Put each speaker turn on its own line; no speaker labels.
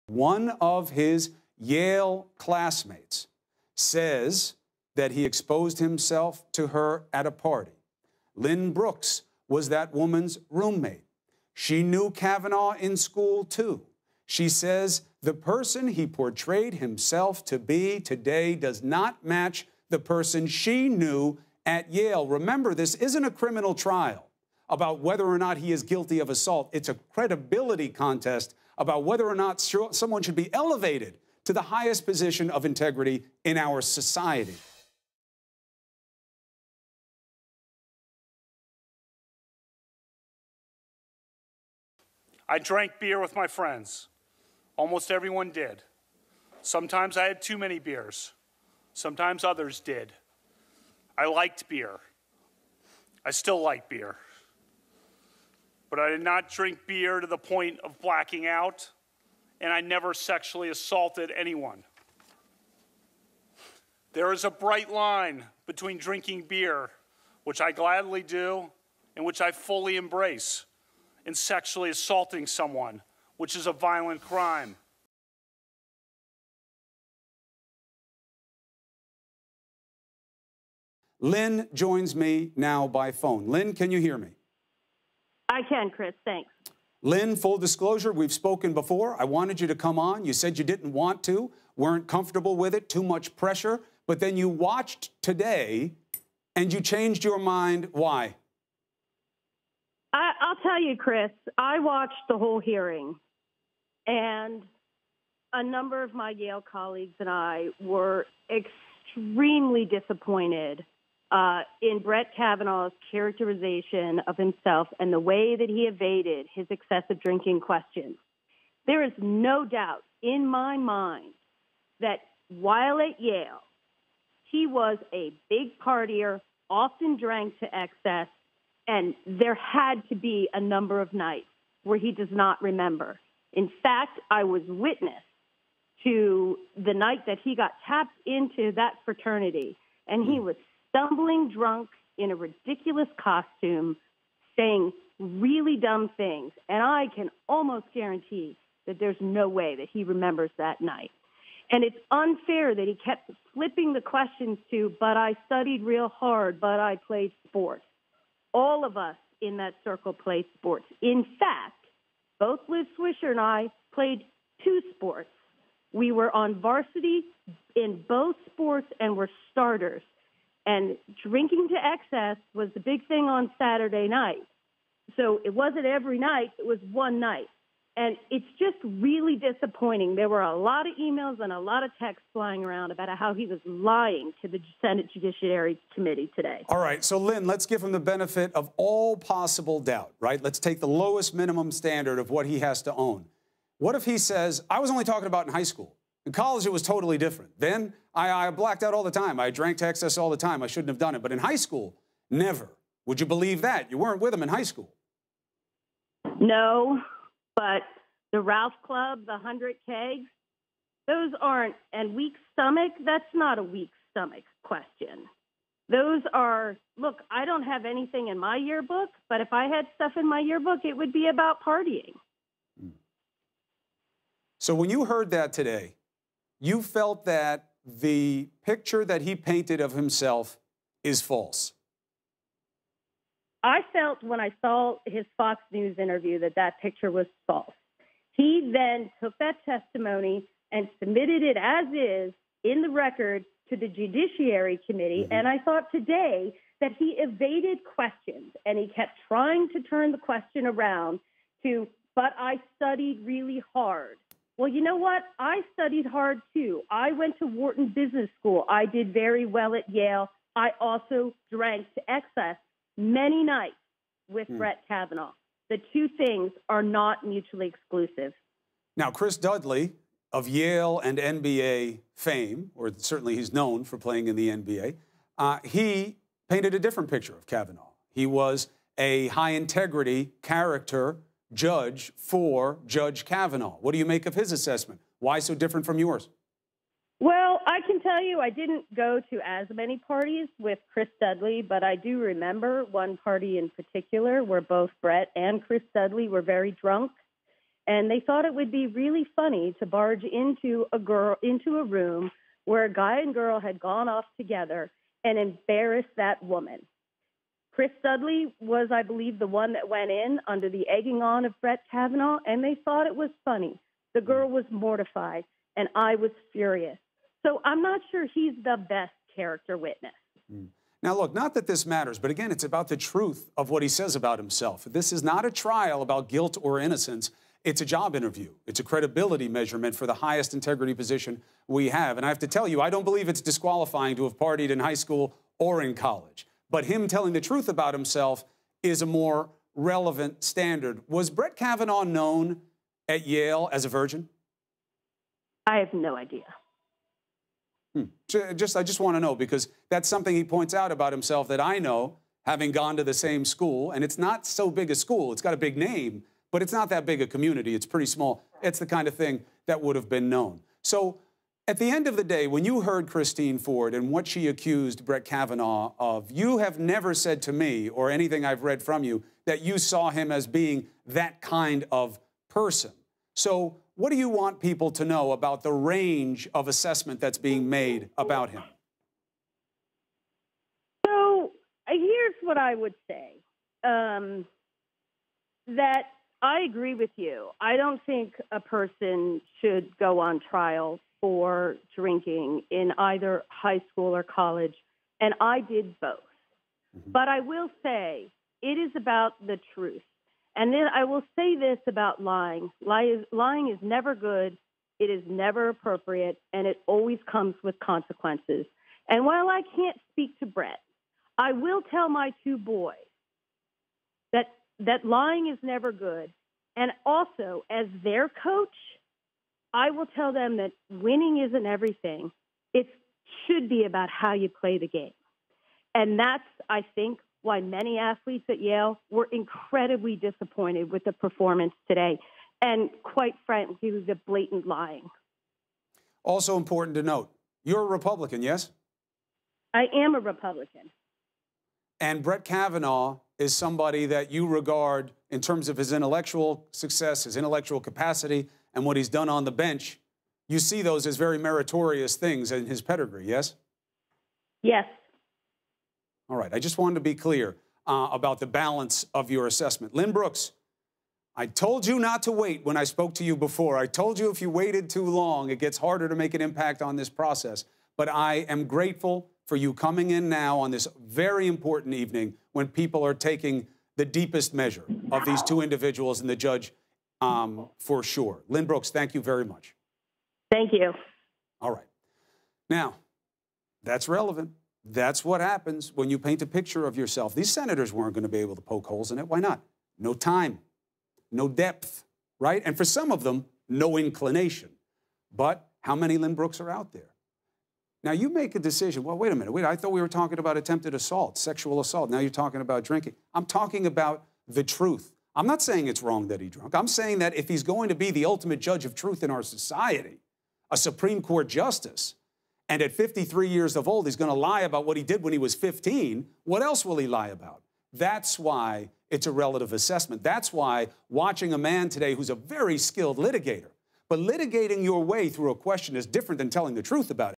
One of his Yale classmates says that he exposed himself to her at a party. Lynn Brooks was that woman's roommate. She knew Kavanaugh in school, too. She says the person he portrayed himself to be today does not match the person she knew at Yale. Remember, this isn't a criminal trial about whether or not he is guilty of assault. It's a credibility contest about whether or not someone should be elevated to the highest position of integrity in our society.
I drank beer with my friends. Almost everyone did. Sometimes I had too many beers. Sometimes others did. I liked beer. I still like beer. But I did not drink beer to the point of blacking out, and I never sexually assaulted anyone. There is a bright line between drinking beer, which I gladly do and which I fully embrace, and sexually assaulting someone, which is a violent crime.
Lynn joins me now by phone. Lynn, can you hear me?
I can, Chris. Thanks.
Lynn, full disclosure, we've spoken before. I wanted you to come on. You said you didn't want to, weren't comfortable with it, too much pressure. But then you watched today and you changed your mind. Why?
I'll tell you, Chris, I watched the whole hearing, and a number of my Yale colleagues and I were extremely disappointed in Brett Kavanaugh's characterization of himself and the way that he evaded his excessive drinking questions. There is no doubt in my mind that while at Yale, he was a big partier, often drank to excess, and there had to be a number of nights where he does not remember. In fact, I was witness to the night that he got tapped into that fraternity, and he was stumbling drunk in a ridiculous costume, saying really dumb things. And I can almost guarantee that there's no way that he remembers that night. And it's unfair that he kept flipping the questions to, but I studied real hard, but I played sports. All of us in that circle played sports. In fact, both Liz Swisher and I played 2 sports. We were on varsity in both sports and were starters. And drinking to excess was the big thing on Saturday night. So it wasn't every night, it was one night. And it's just really disappointing. There were a lot of emails and a lot of texts flying around about how he was lying to the Senate Judiciary Committee today.
All right, so Lynn, let's give him the benefit of all possible doubt, right? Let's take the lowest minimum standard of what he has to own. What if he says, I was only talking about in high school. In college, it was totally different. Then I blacked out all the time. I drank to excess all the time. I shouldn't have done it. But in high school, never. Would you believe that? You weren't with him in high school.
No, but the Ralph Club, the 100 kegs, those aren't, and weak stomach, that's not a weak stomach question. Those are, look, I don't have anything in my yearbook, but if I had stuff in my yearbook, it would be about partying.
So when you heard that today, you felt that the picture that he painted of himself is false.
I felt when I saw his Fox News interview that that picture was false. He then took that testimony and submitted it as is in the record to the Judiciary Committee. And I thought today that he evaded questions and he kept trying to turn the question around to, but I studied really hard. Well, you know what? I studied hard, too. I went to Wharton Business School. I did very well at Yale. I also drank to excess many nights with Brett Kavanaugh. The two things are not mutually exclusive.
Now, Chris Dudley of Yale and NBA fame, or certainly he's known for playing in the NBA, he painted a different picture of Kavanaugh. He was a high-integrity character judge for Judge Kavanaugh. What do you make of his assessment? Why so different from yours?
Well, I can tell you I didn't go to as many parties with Chris Dudley, but I do remember one party in particular where both Brett and Chris Dudley were very drunk. And they thought it would be really funny to barge into a room where a guy and girl had gone off together and embarrass that woman. Chris Dudley was, I believe, the one that went in under the egging on of Brett Kavanaugh, and they thought it was funny. The girl was mortified, and I was furious. So I'm not sure he's the best character witness.
Now, look, not that this matters, but again, it's about the truth of what he says about himself. This is not a trial about guilt or innocence. It's a job interview. It's a credibility measurement for the highest integrity position we have. And I have to tell you, I don't believe it's disqualifying to have partied in high school or in college. But him telling the truth about himself is a more relevant standard. Was Brett Kavanaugh known at Yale as a virgin?
I have no idea.
I just want to know, because that's something he points out about himself that I know, having gone to the same school. And it's not so big a school. It's got a big name, but it's not that big a community. It's pretty small. It's the kind of thing that would have been known. So at the end of the day, when you heard Christine Ford and what she accused Brett Kavanaugh of, you have never said to me, or anything I've read from you, that you saw him as being that kind of person. So what do you want people to know about the range of assessment that's being made about him?
So here's what I would say. That I agree with you. I don't think a person should go on trial for drinking in either high school or college, and I did both. But I will say it is about the truth. And then I will say this about lying. Lying is never good, it is never appropriate, and it always comes with consequences. And while I can't speak to Brett, I will tell my two boys that lying is never good. And also, as their coach, I will tell them that winning isn't everything. It should be about how you play the game. And that's, I think, why many athletes at Yale were incredibly disappointed with the performance today. And quite frankly, the blatant lying.
Also important to note, you're a Republican, yes?
I am a Republican.
And Brett Kavanaugh is somebody that you regard, in terms of his intellectual success, his intellectual capacity, and what he's done on the bench, you see those as very meritorious things in his pedigree, yes?
Yes.
All right. I just wanted to be clear about the balance of your assessment. Lynn Brooks, I told you not to wait when I spoke to you before. I told you if you waited too long, it gets harder to make an impact on this process. But I am grateful for you coming in now on this very important evening when people are taking the deepest measure of these two individuals and the judge for sure. Lynn Brooks, thank you very much.
Thank you.
All right. Now, that's relevant. That's what happens when you paint a picture of yourself. These senators weren't going to be able to poke holes in it. Why not? No time, no depth, right? And for some of them, no inclination. But how many Lynn Brooks are out there? Now, you make a decision. Well, wait a minute. Wait, I thought we were talking about attempted assault, sexual assault. Now you're talking about drinking. I'm talking about the truth. I'm not saying it's wrong that he drank. I'm saying that if he's going to be the ultimate judge of truth in our society, a Supreme Court justice, and at 53 years of old, he's going to lie about what he did when he was 15, what else will he lie about? That's why it's a relative assessment. That's why watching a man today who's a very skilled litigator, but litigating your way through a question is different than telling the truth about it.